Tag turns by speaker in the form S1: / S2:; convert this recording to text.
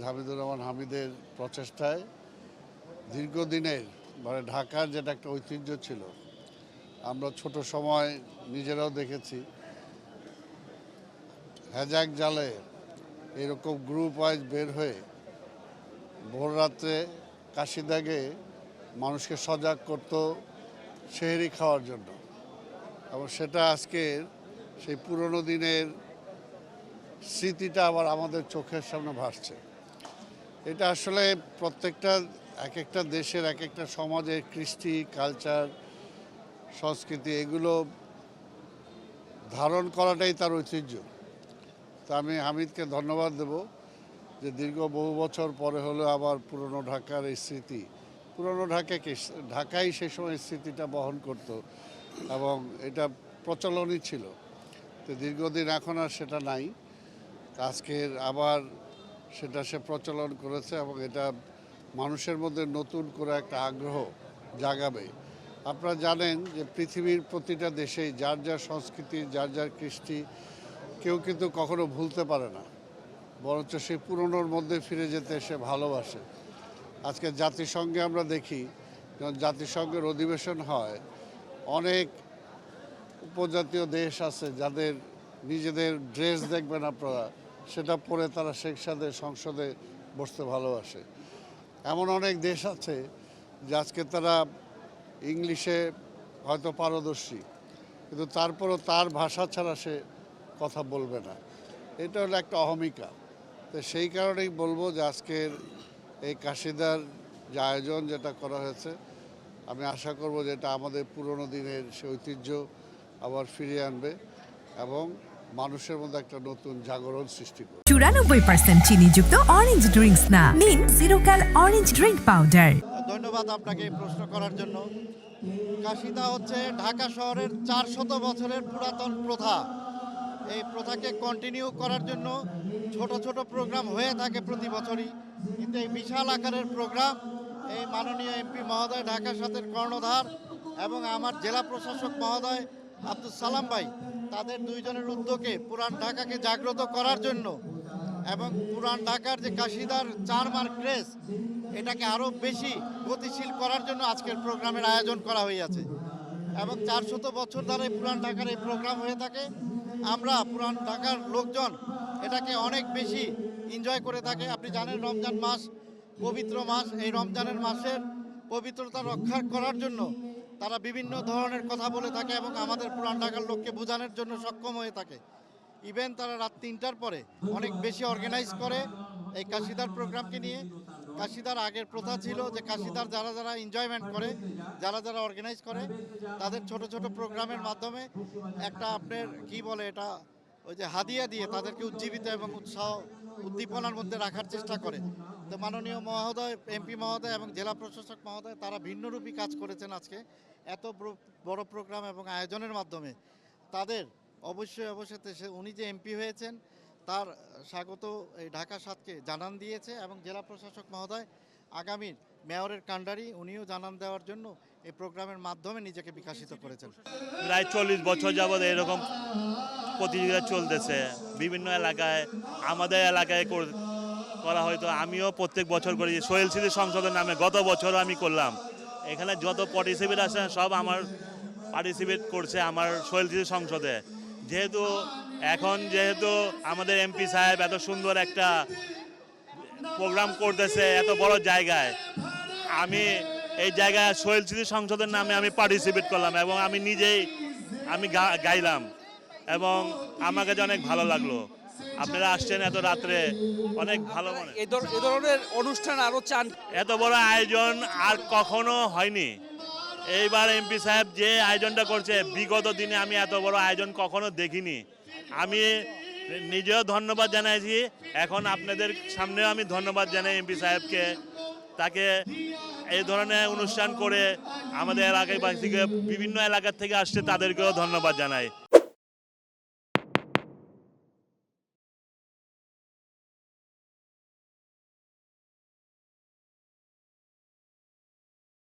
S1: হামিদুর রহমান হামিদের প্রচেষ্টায় দীর্ঘদিনের মানে ঢাকার যেটা একটা ঐতিহ্য ছিল, আমরা ছোট সময় নিজেরাও দেখেছি হ্যাজাক জালে এরকম গ্রুপ ওয়াইজ বের হয়ে ভোর রাত্রে কাশিদাগে মানুষকে সজাগ করত সেহরি খাওয়ার জন্য, এবং সেটা আজকের সেই পুরনো দিনের স্মৃতিটা আবার আমাদের চোখের সামনে ভাসছে। এটা আসলে প্রত্যেকটা এক একটা দেশের এক একটা সমাজের কৃষ্টি কালচার সংস্কৃতি এগুলো ধারণ করাটাই তার ঐতিহ্য। তা আমি হামিদকে ধন্যবাদ দেব যে দীর্ঘ বহু বছর পরে হলেও আবার পুরনো ঢাকার এই স্মৃতি, পুরনো ঢাকাই সে সময় স্মৃতিটা বহন করত এবং এটা প্রচলনই ছিল। তো দীর্ঘদিন এখন আর সেটা নাই, আজকের আবার সেটা সে প্রচলন করেছে এবং এটা মানুষের মধ্যে নতুন করে একটা আগ্রহ জাগাবে। আপনারা জানেন যে পৃথিবীর প্রতিটা দেশেই যার যার সংস্কৃতি যার যার কৃষ্টি কেউ কিন্তু কখনো ভুলতে পারে না, বরঞ্চ সেই পুরনোর মধ্যে ফিরে যেতে সে ভালোবাসে। আজকে জাতিসংঘে আমরা দেখি যখন জাতিসংঘের অধিবেশন হয়, অনেক উপজাতীয় দেশ আছে যাদের নিজেদের ড্রেস দেখবেন আপনারা, সেটা পরে তারা শেখ সাদের সংসদে বসতে ভালোবাসে। এমন অনেক দেশ আছে যে আজকে তারা ইংলিশে হয়তো পারদর্শী, কিন্তু তারপরও তার ভাষা ছাড়া সে কথা বলবে না। এটা হলো একটা অহমিকা। তো সেই কারণেই বলবো যে আজকের এই কাশিদার যে আয়োজন যেটা করা হয়েছে, আমি আশা করব যে এটা আমাদের পুরনো দিনের সে ঐতিহ্য আবার ফিরিয়ে আনবে এবং মানুষের মধ্যে একটা নতুন জাগরণ সৃষ্টি করবে।
S2: 94% চিনিযুক্ত অরেঞ্জ ড্রিঙ্কস না, নিন জিরোক্যাল অরেঞ্জ ড্রিঙ্ক পাউডার।
S3: ধন্যবাদ আপনাকে এই প্রশ্ন করার জন্য। কাশিদা হচ্ছে ঢাকা শহরের 400 বছরের পুরাতন প্রথা। এই প্রথাকে কন্টিনিউ করার জন্য ছোট ছোট প্রোগ্রাম হয়ে থাকে প্রতি বছরই, কিন্তু এই বিশাল আকারের প্রোগ্রাম এই মাননীয় এমপি মহোদয়, ঢাকা সাতের কর্ণধার এবং আমার জেলা প্রশাসক মহোদয় আব্দুল সালাম ভাই, তাদের দুইজনের উদ্যোগে পুরান ঢাকাকে জাগ্রত করার জন্য এবং পুরান ঢাকার যে কাশিদার চারমার ক্রেজ এটাকে আরও বেশি গতিশীল করার জন্য আজকের প্রোগ্রামের আয়োজন করা হয়েছে। এবং 400 বছর ধরে পুরান ঢাকার এই প্রোগ্রাম হয়ে থাকে। আমরা পুরান ঢাকার লোকজন এটাকে অনেক বেশি এনজয় করে থাকে। আপনি জানেন রমজান মাস পবিত্র মাস, এই রমজানের মাসের পবিত্রতা রক্ষা করার জন্য তারা বিভিন্ন ধরনের কথা বলে থাকে এবং আমাদের পুরান ঢাকার লোককে বোঝানোর জন্য সক্ষম হয়ে থাকে। ইভেন তারা রাত 3টার পরে অনেক বেশি অর্গানাইজ করে এই কাশিদার প্রোগ্রামকে নিয়ে। কাশিদার আগের প্রথা ছিল যে কাশিদার যারা যারা এনজয়মেন্ট করে, যারা যারা অর্গানাইজ করে, তাদের ছোট ছোট প্রোগ্রামের মাধ্যমে একটা আপনার কি বলে এটা ওই যে হাদিয়া দিয়ে তাদেরকে উজ্জীবিত এবং উৎসাহ উদ্দীপনার মধ্যে রাখার চেষ্টা করে। তো মাননীয় মহোদয়, এমপি মহোদয় এবং জেলা প্রশাসক মহোদয় তারা ভিন্নরূপী কাজ করেছেন আজকে এত বড় প্রোগ্রাম এবং আয়োজনের মাধ্যমে। তাদের অবশ্যই উনি যে এমপি হয়েছেন তার স্বাগত এই ঢাকা সাতকে জানান দিয়েছে এবং জেলা প্রশাসক মহোদয় আগামীর মেয়রের কাণ্ডারি উনিও জানান দেওয়ার জন্য এই প্রোগ্রামের মাধ্যমে নিজেকে বিকশিত করেছেন।
S4: প্রায় 40 বছর যাবৎ এরকম প্রতিযোগিতা চলতেছে বিভিন্ন এলাকায়, আমাদের এলাকায় করা হয়তো আমিও প্রত্যেক বছর করি। সোহেল স্মৃতি সংসদের নামে গত বছরও আমি করলাম। এখানে যত পার্টিসিপেট আছে সব আমার পার্টিসিপেট করছে আমার সোহেল স্মৃতি সংসদে। যেহেতু আমাদের এমপি সাহেব এত সুন্দর একটা প্রোগ্রাম করতেছে এত বড় জায়গায়, আমি এই জায়গায় সোহেল স্মৃতি সংসদের নামে আমি পার্টিসিপেট করলাম এবং আমি নিজেই গাইলাম এবং আমার কাছে অনেক ভালো লাগলো। আপনারা আসছেন এত রাত্রে, অনেক ভালো।
S5: এই ধরনের অনুষ্ঠান আরো চান?
S4: এত বড় আয়োজন আর কখনো হয়নি। এইবার এমপি সাহেব যে আয়োজনটা করছে, বিগত দিনে আমি এত বড় আয়োজন কখনো দেখিনি। আমি নিজেও ধন্যবাদ জানাইছি, এখন আপনাদের সামনেও আমি ধন্যবাদ জানাই এমপি সাহেবকে। তাকে এই ধরনের অনুষ্ঠান করে আমাদের এলাকাবাসীকে বিভিন্ন এলাকার থেকে আসছে তাদেরকেও ধন্যবাদ জানাই।